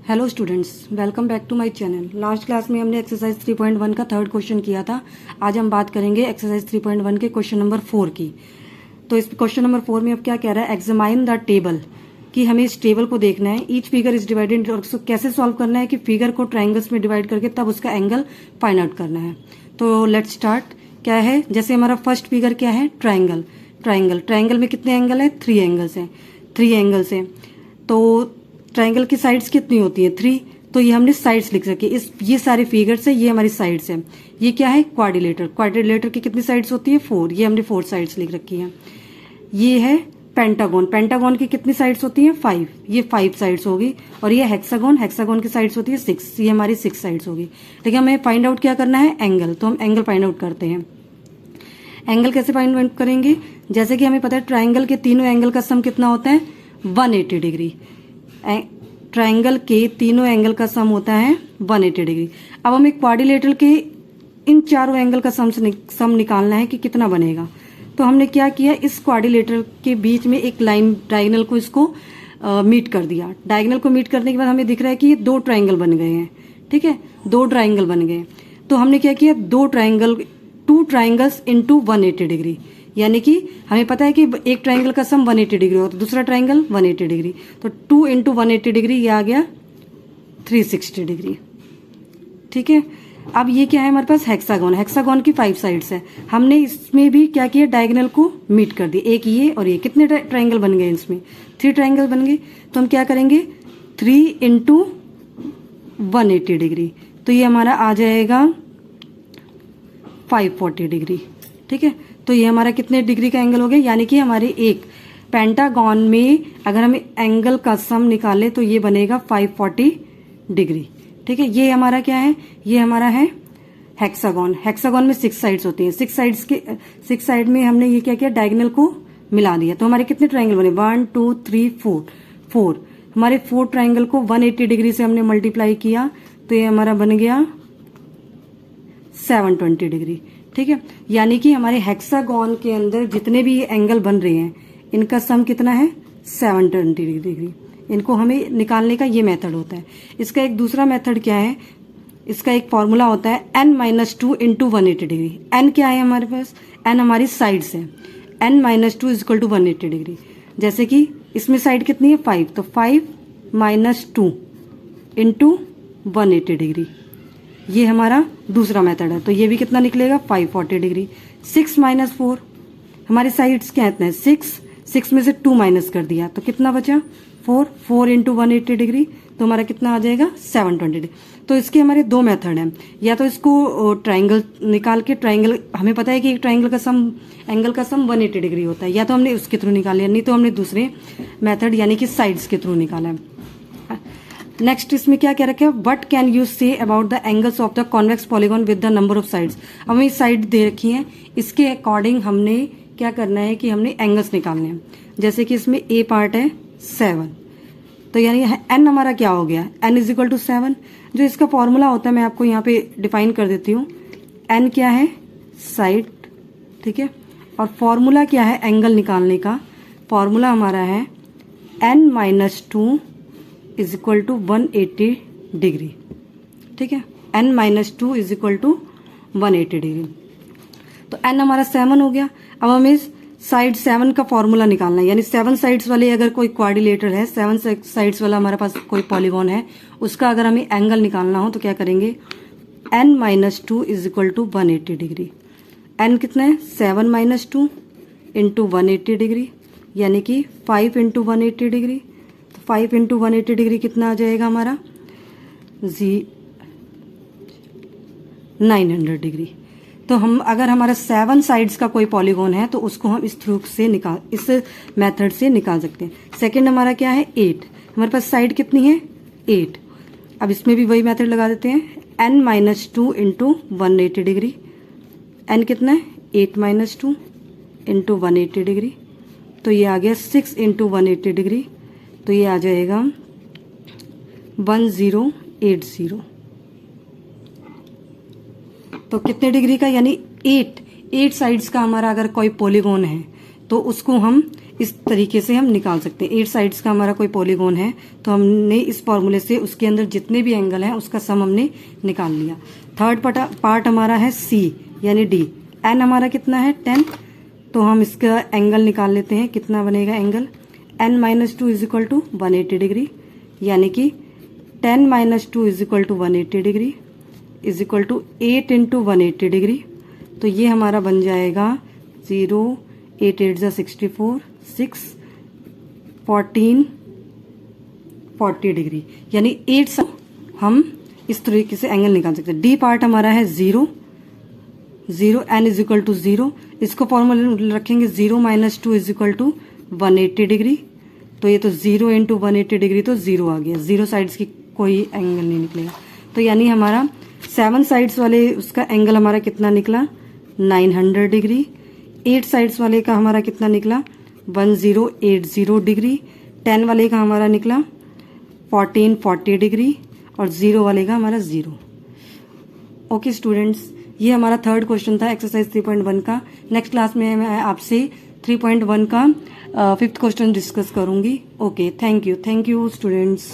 Hello students, welcome back to my channel. Last class में हमने exercise 3.1 का third question किया था। आज हम बात करेंगे एक्सरसाइज 3.1 के क्वेश्चन नंबर 4 की। तो इस क्वेश्चन नंबर 4 में अब क्या कह रहा है, एग्जामाइन द टेबल, कि हमें इस टेबल को देखना है। ईच फिगर इज डिवाइडेड, और उसको कैसे सॉल्व करना है कि फिगर को ट्राइंगल्स में डिवाइड करके तब उसका एंगल फाइंड आउट करना है। तो लेट्स स्टार्ट। क्या है, जैसे हमारा फर्स्ट फिगर क्या है, ट्राइंगल। ट्राइंगल में कितने एंगल है, 3 एंगल्स हैं। 3 एंगल्स हैं तो ट्राइंगल की साइड्स कितनी होती है, 3। तो ये हमने साइड्स लिख सके। ये सारे फिगर्स है, ये हमारी साइड्स है। ये क्या है, क्वाड्रिलेटर की कितनी साइड्स होती है, 4। ये हमने 4 साइड्स लिख रखी है। ये है पेंटागन की कितनी साइड्स होती है, 5। ये 5 साइड्स होगी। और ये हेक्सागन की साइड्स होती है 6। ये हमारी 6 साइड्स होगी। ठीक है, हमें फाइंड आउट क्या करना है, एंगल। तो हम एंगल फाइंड आउट करते हैं। एंगल कैसे फाइंड आउट करेंगे, जैसे कि हमें पता है ट्राइंगल के तीनों एंगल का सम कितना होता है, 180 डिग्री। ट्राइंगल के तीनों एंगल का सम होता है 180 डिग्री। अब हमें क्वाड्रिलेटरल के इन चारों एंगल का सम निकालना है कि कितना बनेगा। तो हमने क्या किया, इस क्वाड्रिलेटरल के बीच में एक लाइन डायगोनल को इसको मीट कर दिया। डायगोनल को मीट करने के बाद हमें दिख रहा है कि ये 2 ट्राइंगल बन गए हैं। ठीक है, 2 ट्राइंगल बन गए। तो हमने क्या किया, 2 ट्राइंगल्स इंटू 180 डिग्री, यानी कि हमें पता है कि एक ट्राइंगल का सम 180 डिग्री होता है, दूसरा ट्राइंगल 180 डिग्री। तो 2 इंटू 180 डिग्री, ये आ गया 360 डिग्री। ठीक है, अब ये क्या है हमारे पास, हेक्सागन की 5 साइड्स है। हमने इसमें भी क्या किया, डायगोनल को मीट कर दिया। एक ये और ये, कितने ट्राइंगल बन गए इसमें, 3 ट्राइंगल बन गए। तो हम क्या करेंगे, 3 इंटू 180 डिग्री, तो ये हमारा आ जाएगा 540 डिग्री। ठीक है, तो ये हमारा कितने डिग्री का एंगल हो गया, यानी कि हमारे एक पेंटागन में अगर हम एंगल का सम निकालें तो ये बनेगा 540 डिग्री। ठीक है, ये हमारा क्या है, ये हमारा है हेक्सागन में 6 साइड्स होती हैं। 6 साइड में हमने ये क्या किया, डायगोनल को मिला दिया। तो हमारे कितने ट्राइंगल बने, 1 2 3 4। हमारे 4 ट्राइंगल को 180 डिग्री से हमने मल्टीप्लाई किया, तो ये हमारा बन गया 720 डिग्री। ठीक है, यानी कि हमारे हेक्सागन के अंदर जितने भी एंगल बन रहे हैं इनका सम कितना है, 720 डिग्री। इनको हमें निकालने का ये मेथड होता है। इसका एक दूसरा मेथड क्या है, इसका एक फॉर्मूला होता है n-2 इंटू 180 डिग्री। n क्या है हमारे पास, n हमारी साइड्स है। n-2 is equal to 180 degree. जैसे कि इसमें साइड कितनी है, 5, तो 5 - 2 इंटू 180 डिग्री, ये हमारा दूसरा मेथड है। तो ये भी कितना निकलेगा, 540 डिग्री। 6 - 4, हमारे साइड्स क्या है, 6 में से 2 माइनस कर दिया तो कितना बचा, 4 इंटू 180 डिग्री, तो हमारा कितना आ जाएगा, 720 डिग्री। तो इसके हमारे 2 मेथड हैं, या तो इसको ट्राइंगल निकाल के, ट्राइंगल हमें पता है कि एक ट्राइंगल का सम, एंगल का सम 180 डिग्री होता है, या तो हमने उसके थ्रू निकाले, नहीं तो हमने दूसरे मेथड यानी कि साइड्स के थ्रू निकाला है। नेक्स्ट इसमें क्या क्या रखा है, what can you say about the angles of the convex polygon with the number of sides. हमें साइड दे रखी है, इसके अकॉर्डिंग हमने क्या करना है कि हमने एंगल्स निकालने हैं। जैसे कि इसमें ए पार्ट है 7, तो यानी एन हमारा क्या हो गया, n इज इक्वल टू 7। जो इसका फॉर्मूला होता है मैं आपको यहाँ पे डिफाइन कर देती हूँ। n क्या है, साइड। ठीक है, और फॉर्मूला क्या है एंगल निकालने का, फॉर्मूला हमारा है n-2 is equal to 180 degree. ठीक है, n-2 is equal to 180 degree. तो n हमारा 7 हो गया। अब हमें साइड 7 का फॉर्मूला निकालना है, यानी 7 साइड्स वाले अगर कोई क्वाड्रिलेटर है, 7 साइड्स वाला हमारे पास कोई पॉलीगॉन है, उसका अगर हमें एंगल निकालना हो तो क्या करेंगे, n-2 is equal to 180 degree. n कितना है, 7 - 2 इंटू 180 डिग्री, यानी कि 5 इंटू 180 डिग्री। 5 इंटू 180 डिग्री कितना आ जाएगा हमारा, 900 डिग्री। तो हम अगर हमारा 7 साइड्स का कोई पॉलीगॉन है तो उसको हम इस मेथड से निकाल सकते हैं। सेकंड हमारा क्या है, 8। हमारे पास साइड कितनी है, 8। अब इसमें भी वही मेथड लगा देते हैं, n-2 इंटू 180 डिग्री। n कितना है, 8 - 2 इंटू 180 डिग्री, तो ये आ गया 6 इंटू 180 डिग्री, तो ये आ जाएगा 1080। तो कितने डिग्री का, यानी 8 साइड्स का हमारा अगर कोई पॉलीगॉन है तो उसको हम इस तरीके से हम निकाल सकते हैं। 8 साइड्स का हमारा कोई पॉलीगॉन है तो हमने इस फॉर्मूले से उसके अंदर जितने भी एंगल हैं उसका सम हमने निकाल लिया। थर्ड पार्ट हमारा है सी यानी डी। एन हमारा कितना है 10, तो हम इसका एंगल निकाल लेते हैं। कितना बनेगा angle, n minus 2 is equal to 180 degree, यानी कि 10 minus 2 is equal to 180 degree is equal to 8 into 180 degree. तो ये हमारा बन जाएगा 0 8 8 जा 64 6 14 40 डिग्री, यानी 8 हम इस तरीके से एंगल निकाल सकते हैं। डी पार्ट हमारा है 0 0 n इज इक्वल टू 0, इसको फॉर्मूला रखेंगे 0 minus 2 is equal to 180 degree. तो ये तो 0 इंटू 180 डिग्री तो 0 आ गया, 0 साइड्स की कोई एंगल नहीं निकलेगा। तो यानी हमारा 7 साइड्स वाले उसका एंगल हमारा कितना निकला 900 डिग्री। 8 साइड्स वाले का हमारा कितना निकला 1080 डिग्री। 10 वाले का हमारा निकला 1440 डिग्री और 0 वाले का हमारा 0। ओके स्टूडेंट्स, ये हमारा थर्ड क्वेश्चन था एक्सरसाइज 3.1 का। नेक्स्ट क्लास में मैं आपसे 3.1 का 5th क्वेश्चन डिस्कस करूंगी। Okay, thank you students.